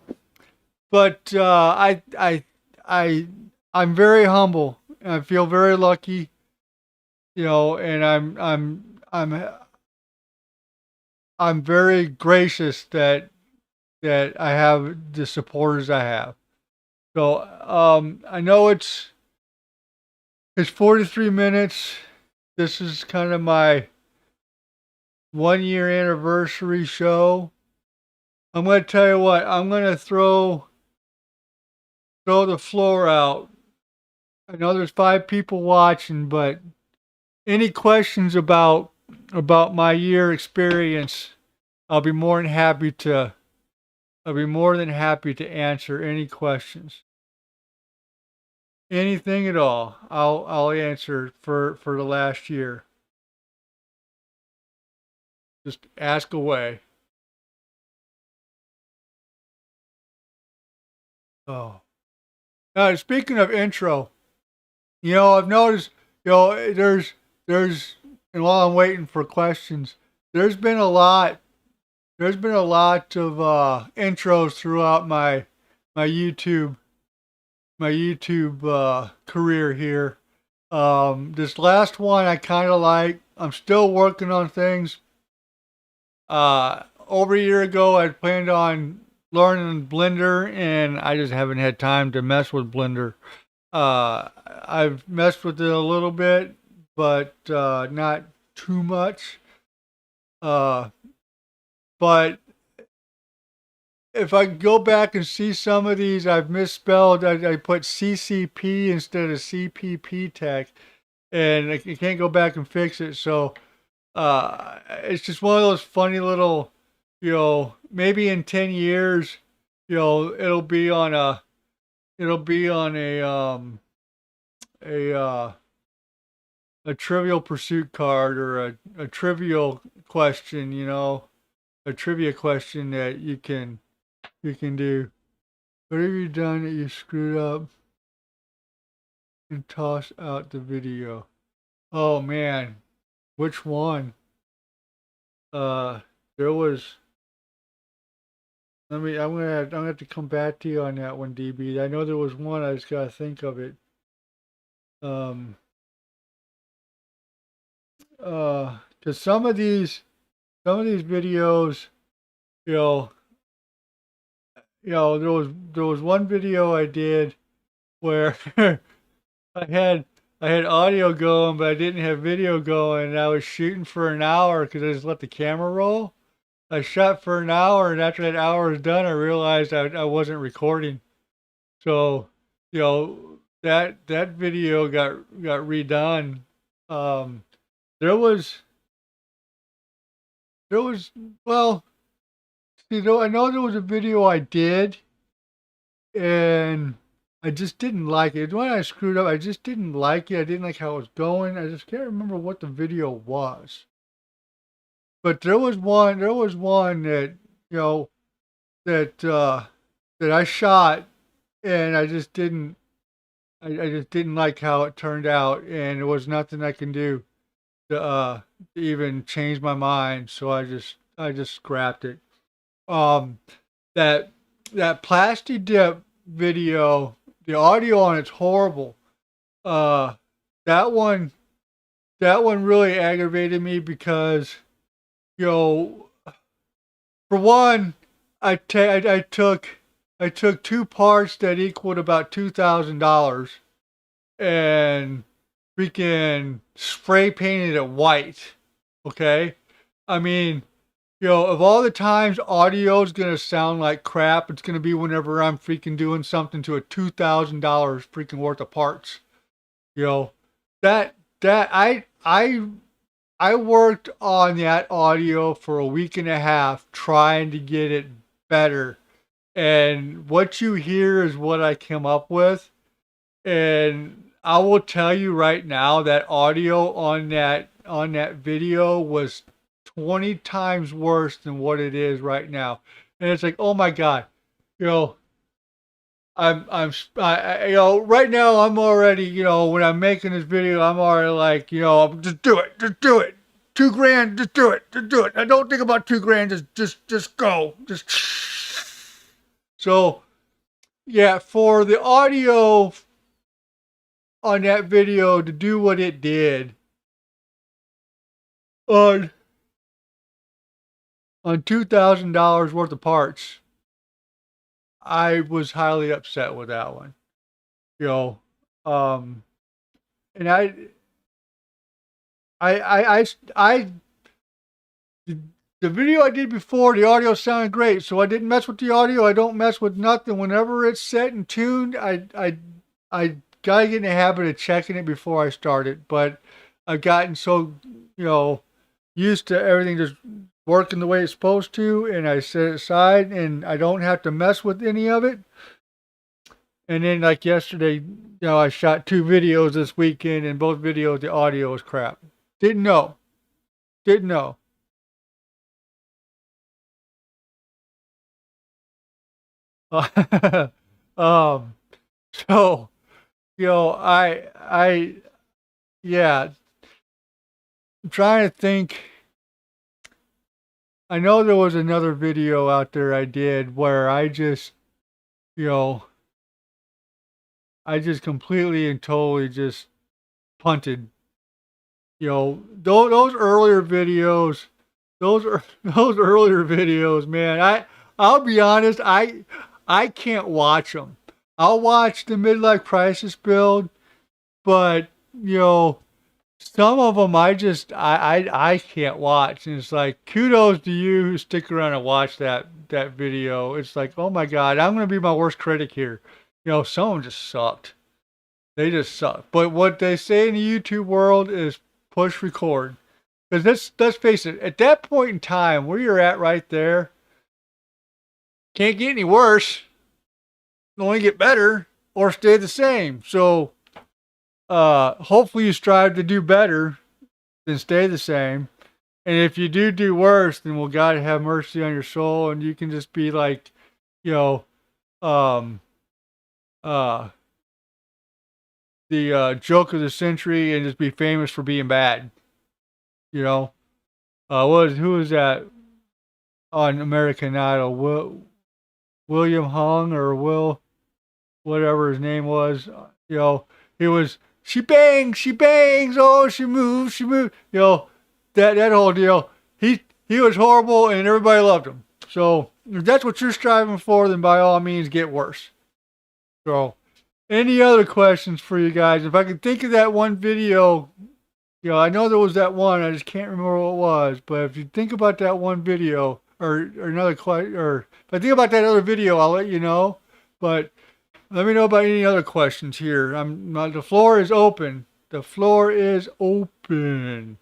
but I'm very humble. And I feel very lucky, and I'm very gracious that I have the supporters I have. So I know it's 43 minutes. This is kind of my 1 year anniversary show. I'm gonna tell you what. I'm gonna throw the floor out. I know there's 5 people watching, but any questions about my year experience, I'll be more than happy to answer any questions. Anything at all, I'll answer for the last year. Just ask away. Oh. Speaking of intro, I've noticed, there's, and while I'm waiting for questions, there's been a lot, there's been a lot of intros throughout my YouTube, career here. This last one I kind of like. I'm still working on things. Over a year ago, I planned on learning Blender, and I just haven't had time to mess with Blender. I've messed with it a little bit, but not too much. Uh, but if I go back and see some of these, I've misspelled. I put CCP instead of CPP tech, and I can't go back and fix it. So it's just one of those funny little, maybe in 10 years, it'll be on a a Trivial Pursuit card or a trivial question, a trivia question that you can do. What have you done that you screwed up and tossed out the video? Oh man, which one? There was. I'm gonna have to come back to you on that one, DB. I know there was one. I just gotta think of it. Um, Cause some of these videos, you know, there was one video I did where I had I had audio going, but I didn't have video going. And I was shooting for an hour because I just let the camera roll. I shot for an hour, and after that hour was done, I realized I wasn't recording. So, that video got redone. Um, there was there was well, I know there was a video I did, and I just didn't like it. When I screwed up, I just didn't like it. I didn't like how it was going. I just can't remember what the video was. But there was one that you know that that I shot, and I just didn't like how it turned out, and there was nothing I can do to even change my mind. So I just scrapped it. Um, that that Plasti Dip video, the audio on it's horrible. Uh, that one that one really aggravated me because you know, for one, I took two parts that equaled about $2,000 and freaking spray painted it white. Okay, I mean, of all the times audio is gonna sound like crap, it's gonna be whenever I'm freaking doing something to a $2,000 freaking worth of parts. You know, that I worked on that audio for a week and a half trying to get it better. And what you hear is what I came up with. And I will tell you right now that audio on that video was 20 times worse than what it is right now. And it's like, oh my God, you know, right now I'm already, when I'm making this video, I'm already like, just do it, 2 grand, just do it. I don't think about 2 grand, just go, just. So yeah, for the audio on that video to do what it did on $2,000 worth of parts, I was highly upset with that one. You know, um, and I the video I did before, the audio sounded great, so I didn't mess with the audio. I don't mess with nothing. Whenever it's set and tuned, I gotta get in the habit of checking it before I start it. But I've gotten so used to everything just working the way it's supposed to, and I set it aside, and I don't have to mess with any of it. And then like yesterday, I shot 2 videos this weekend, and both videos the audio was crap. Didn't know. Didn't know. um. So yeah. I'm trying to think. I know there was another video out there I did where you know, I just completely and totally just punted. Those earlier videos, those earlier videos, man. I'll be honest, I can't watch them. I'll watch the Midlife Crisis build, but you know, some of them I can't watch, and it's like kudos to you who stick around and watch that video. It's like, oh my god, I'm gonna be my worst critic here. You know, some of them just sucked. They just suck. But what they say in the YouTube world is push record. Because let's face it, at that point in time, where you're at right there, can't get any worse. Only get better or stay the same. So hopefully you strive to do better than stay the same. And if you do worse, then will God have mercy on your soul, and you can just be like, you know, um, uh, the joke of the century, and just be famous for being bad. You know, who was that on American Idol? William Hung or Will, whatever his name was. You know, he was she bangs, oh she moves, she moves. You know, that whole deal. He was horrible, and everybody loved him. So if that's what you're striving for, then by all means get worse. So, any other questions for you guys? If I can think of that one video, you know, I know there was that one. I just can't remember what it was. But if you think about that one video, or another question, or if I think about that other video, I'll let you know. But let me know about any other questions here. The floor is open. The floor is open.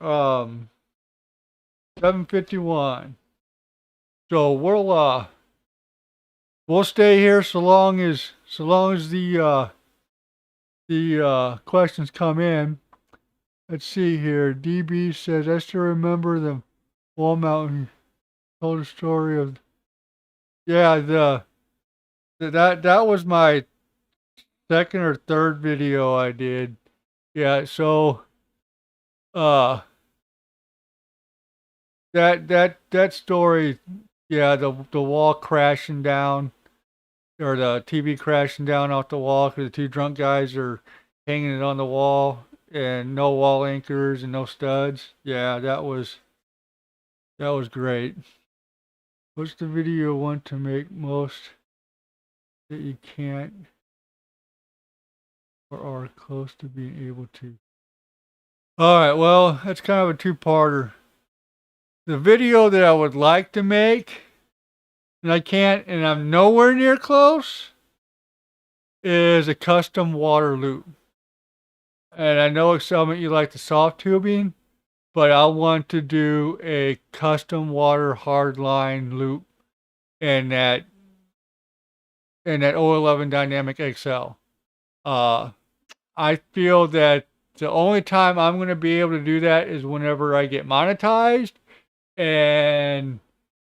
7:51. So we'll stay here so long as the questions come in. Let's see here. DB says, I still remember the Wall Mountain told a story of, yeah, that was my second or third video I did. Yeah, so that story, yeah, the wall crashing down, or the TV crashing down off the wall because the two drunk guys are hanging it on the wall and no wall anchors and no studs. Yeah, that was great. What's the video you want to make most that you can't or are close to being able to? All right, well, that's kind of a two-parter. The video that I would like to make, and I can't, and I'm nowhere near close, is a custom water loop. And I know, Excelment, you like the soft tubing, but I want to do a custom water hardline loop in that 011 Dynamic XL. I feel that the only time I'm going to be able to do that is whenever I get monetized, and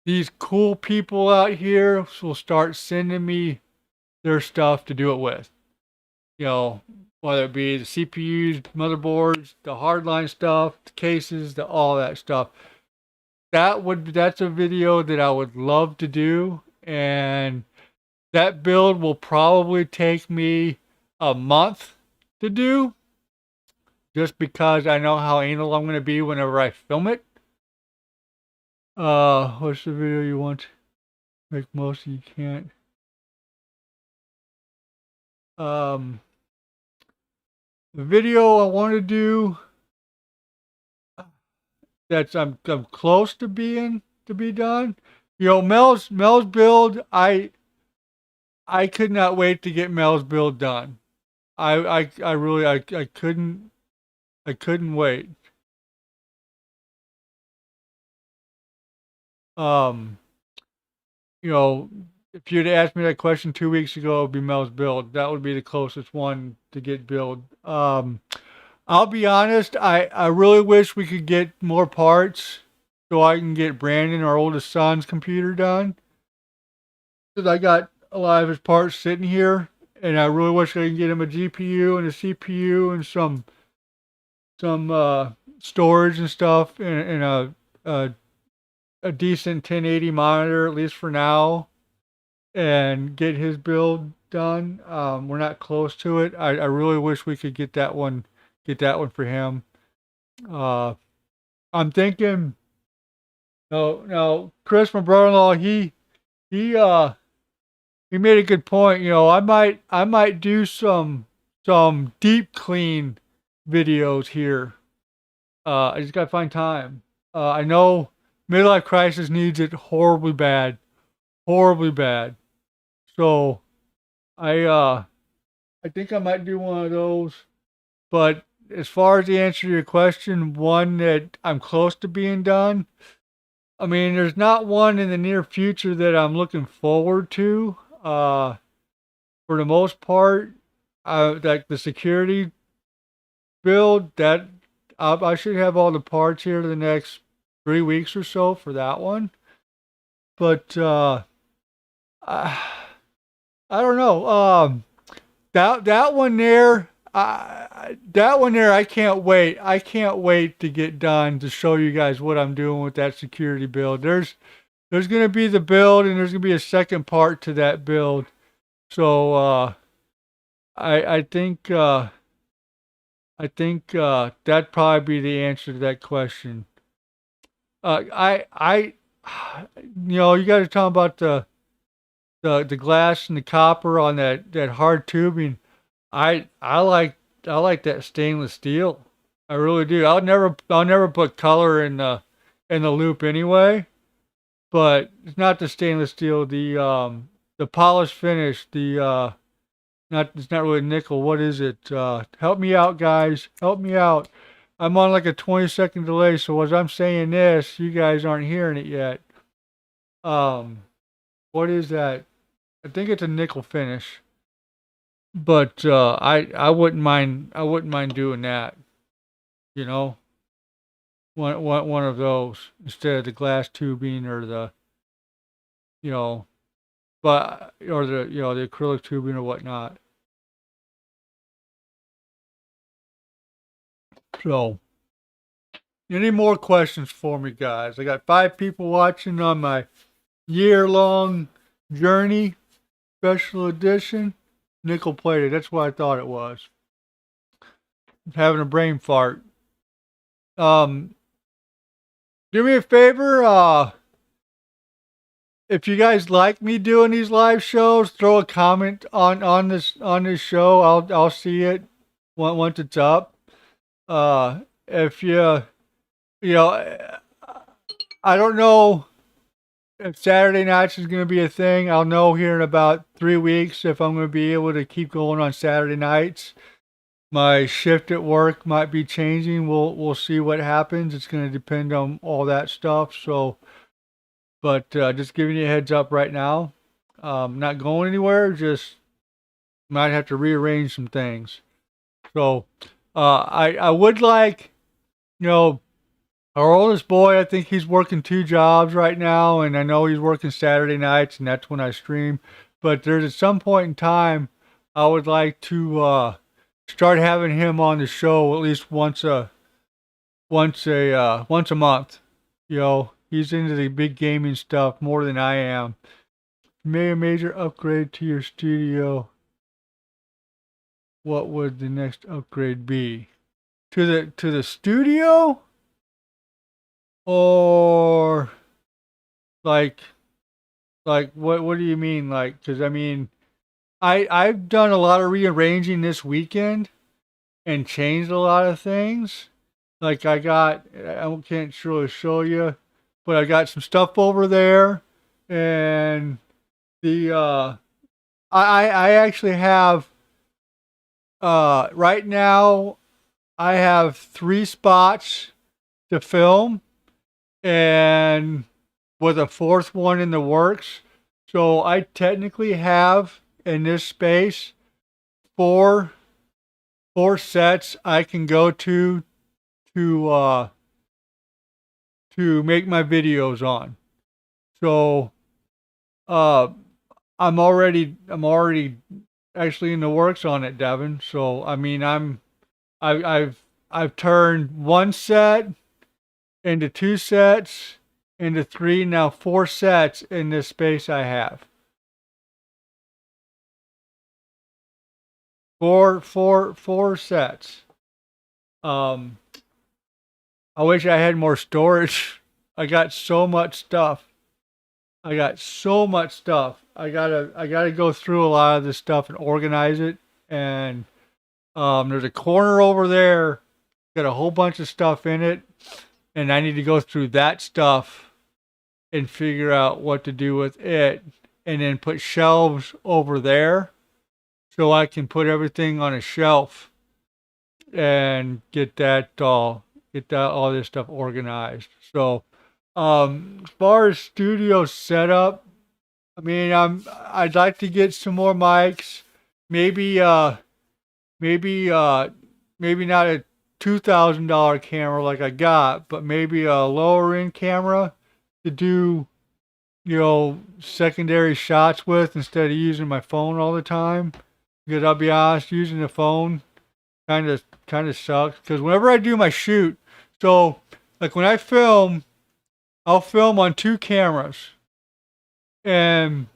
these cool people out here will start sending me their stuff to do it with. You know, whether it be the CPUs, motherboards, the hardline stuff, the cases, all that stuff. That's a video that I would love to do, and that build will probably take me a month to do, just because I know how anal I'm going to be whenever I film it. What's the video you want to make most you can't? The video I want to do that's I'm close to be done. You know, Mel's build, I could not wait to get Mel's build done. I really I couldn't wait. You know, if you'd asked me that question 2 weeks ago, it would be Mel's build. That would be the closest one to get build. I'll be honest, I really wish we could get more parts so I can get Brandon, our oldest son's computer done. Because I got a lot of his parts sitting here, and I really wish I could get him a GPU and a CPU and some storage and stuff, and a decent 1080 monitor, at least for now, and get his build done. We're not close to it. I really wish we could get that one for him. I'm thinking, no, Chris, my brother-in-law, he he made a good point. I might do some deep clean videos here. I just gotta find time. I know midlife crisis needs it horribly bad, horribly bad. So I uh I think I might do one of those. But as far as the answer to your question, one that I'm close to being done. I mean, there's not one in the near future that I'm looking forward to. For the most part, like the security build, that I should have all the parts here the next 3 weeks or so for that one. But I, I don't know. That one there, that one there, I can't wait. I can't wait to get done to show you guys what I'm doing with that security build. There's gonna be the build, and there's gonna be a second part to that build. So I think that'd probably be the answer to that question. I you guys are talking about the glass and the copper on that hard tubing. I like that stainless steel. I really do. I'll never put color in the loop anyway. But it's not the stainless steel. The polished finish. Not it's not really nickel. What is it? Help me out, guys. Help me out. I'm on like a 20-second delay, so as I'm saying this, you guys aren't hearing it yet. Um, what is that? I think it's a nickel finish, but I wouldn't mind doing that. You know, one of those instead of the glass tubing or the you know, but or the acrylic tubing or whatnot. So, any more questions for me, guys? I got 5 people watching on my year-long journey special edition nickel plated. That's what I thought it was. I'm having a brain fart. Um, do me a favor. If you guys like me doing these live shows, throw a comment on this show. I'll see it once it's up. If you know, I don't know if Saturday nights is going to be a thing. I'll know here in about 3 weeks if I'm going to be able to keep going on Saturday nights. My shift at work might be changing. We'll see what happens. It's going to depend on all that stuff. So, but just giving you a heads up right now. Not going anywhere. Just might have to rearrange some things. So, I would like, you know, our oldest boy, I think he's working 2 jobs right now, and I know he's working Saturday nights, and that's when I stream. But there's at some point in time, I would like to start having him on the show at least once a month. He's into the big gaming stuff more than I am. Made a major upgrade to your studio. What would the next upgrade be? To the studio? Or like what do you mean, like, because I mean I've done a lot of rearranging this weekend and changed a lot of things. Like I can't really show you, but I got some stuff over there, and the I actually have right now I have 3 spots to film, and with a fourth one in the works. So I technically have in this space four sets I can go to to make my videos on. So uh I'm already actually in the works on it, Devin. So I mean I've turned one set into 2 sets, into 3, now 4 sets in this space I have. Four sets. Um, I wish I had more storage. I got so much stuff. I got so much stuff. I gotta go through a lot of this stuff and organize it. And there's a corner over there, got a whole bunch of stuff in it, and I need to go through that stuff and figure out what to do with it, and then put shelves over there so I can put everything on a shelf and get all this stuff organized. So, as far as studio setup, I mean, I'd like to get some more mics. Maybe maybe maybe not a $2,000 camera like I got, but maybe a lower end camera to do, secondary shots with instead of using my phone all the time. Because I'll be honest, using the phone kind of sucks. Because whenever I do my shoot, so like when I film, I'll film on two cameras, and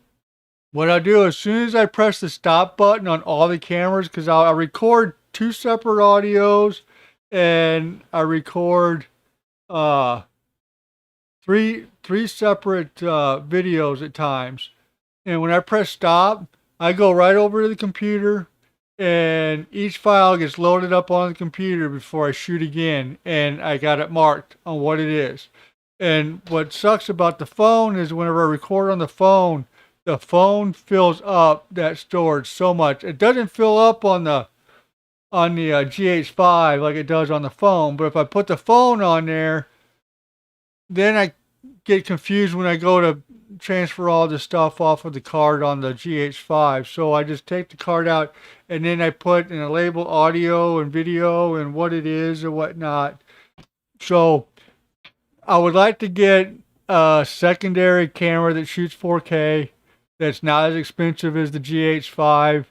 what I'll do as soon as I press the stop button on all the cameras, because I'll record two separate audios, and I record uh three separate videos at times. And when I press stop, I go right over to the computer, and each file gets loaded up on the computer before I shoot again, and I got it marked on what it is. And what sucks about the phone is whenever I record on the phone fills up that storage so much. It doesn't fill up on the GH5 like it does on the phone, but if I put the phone on there, then I get confused when I go to transfer all the stuff off of the card on the GH5. So I just take the card out, and then I put in a label audio and video and what it is and whatnot. So I would like to get a secondary camera that shoots 4K that's not as expensive as the GH5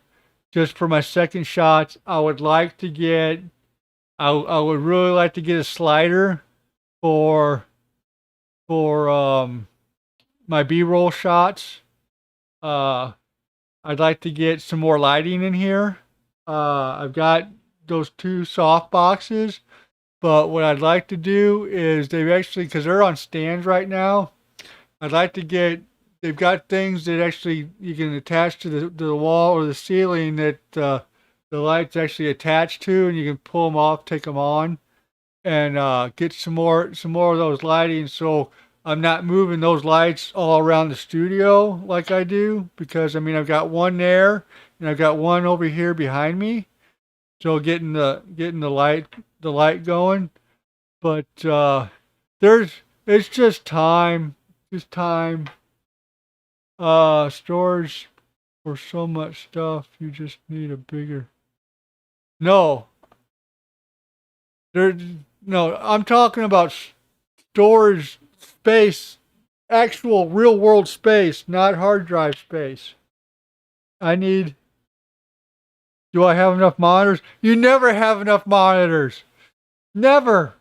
just for my second shots. I would really like to get a slider for my B-roll shots. Uh, I'd like to get some more lighting in here. I've got those two soft boxes, but what I'd like to do is they've actually, because they're on stands right now, I'd like to get. They've got things that actually you can attach to the wall or the ceiling that the light's actually attached to, and you can pull them off, take them on, and get some more of those lighting. So I'm not moving those lights all around the studio like I do, because I mean I've got one there and I've got one over here behind me. So getting the light going, but there's it's just time. Storage for so much stuff. You just need a bigger. No, there. No, I'm talking about storage space, actual real world space, not hard drive space. I need. Do I have enough monitors? You never have enough monitors. Never.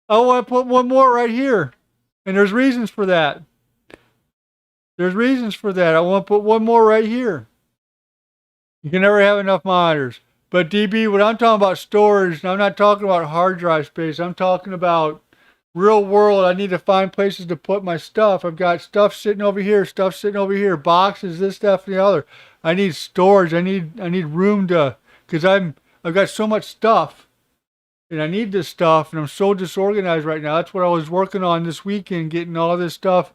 I want to put one more right here, and there's reasons for that. There's reasons for that. I want to put one more right here. You can never have enough monitors. But DB, what I'm talking about storage, and I'm not talking about hard drive space. I'm talking about real world. I need to find places to put my stuff. I've got stuff sitting over here, stuff sitting over here, boxes, this stuff and the other. I need storage. I need room to, because I've got so much stuff, and I need this stuff, and I'm so disorganized right now. That's what I was working on this weekend, getting all this stuff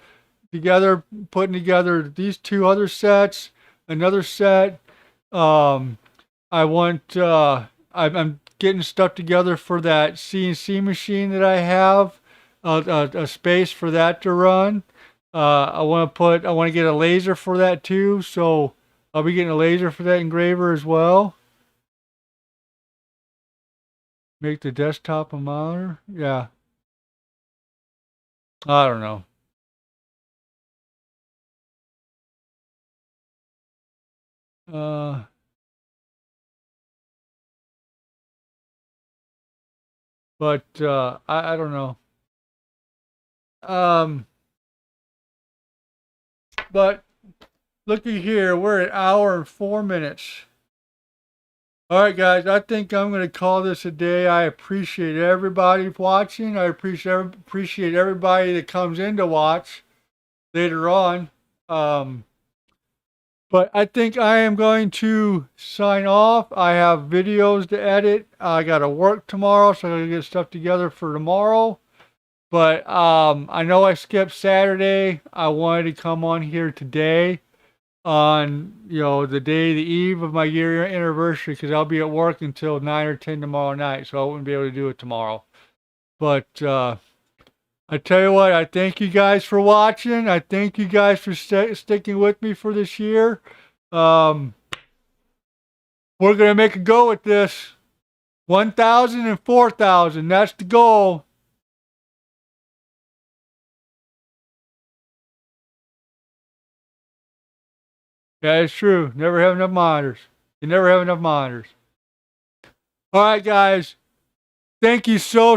together, putting together these two other sets, another set. I want, I'm getting stuff together for that CNC machine that I have, a space for that to run. I want to get a laser for that too. So I'll be getting a laser for that engraver as well. Make the desktop a monitor. Yeah. I don't know. Uh, but I don't know. Um, but looky here, we're at an hour and 4 minutes. All right, guys, I think I'm going to call this a day. I appreciate everybody watching. I appreciate everybody that comes in to watch later on. But I think I am going to sign off. I have videos to edit. I got to work tomorrow, so I got to get stuff together for tomorrow. But I know I skipped Saturday. I wanted to come on here today on, the day, the eve of my year anniversary, because I'll be at work until 9 or 10 tomorrow night, so I wouldn't be able to do it tomorrow. But I tell you what, I thank you guys for watching. I thank you guys for sticking with me for this year. We're going to make a go at this. 1,000 and 4,000. That's the goal. Yeah, it's true. Never have enough monitors. You never have enough monitors. All right, guys. Thank you so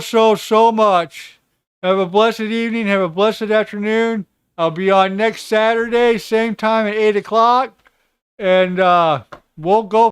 much. Have a blessed evening. Have a blessed afternoon. I'll be on next Saturday, same time at 8 o'clock. And we'll go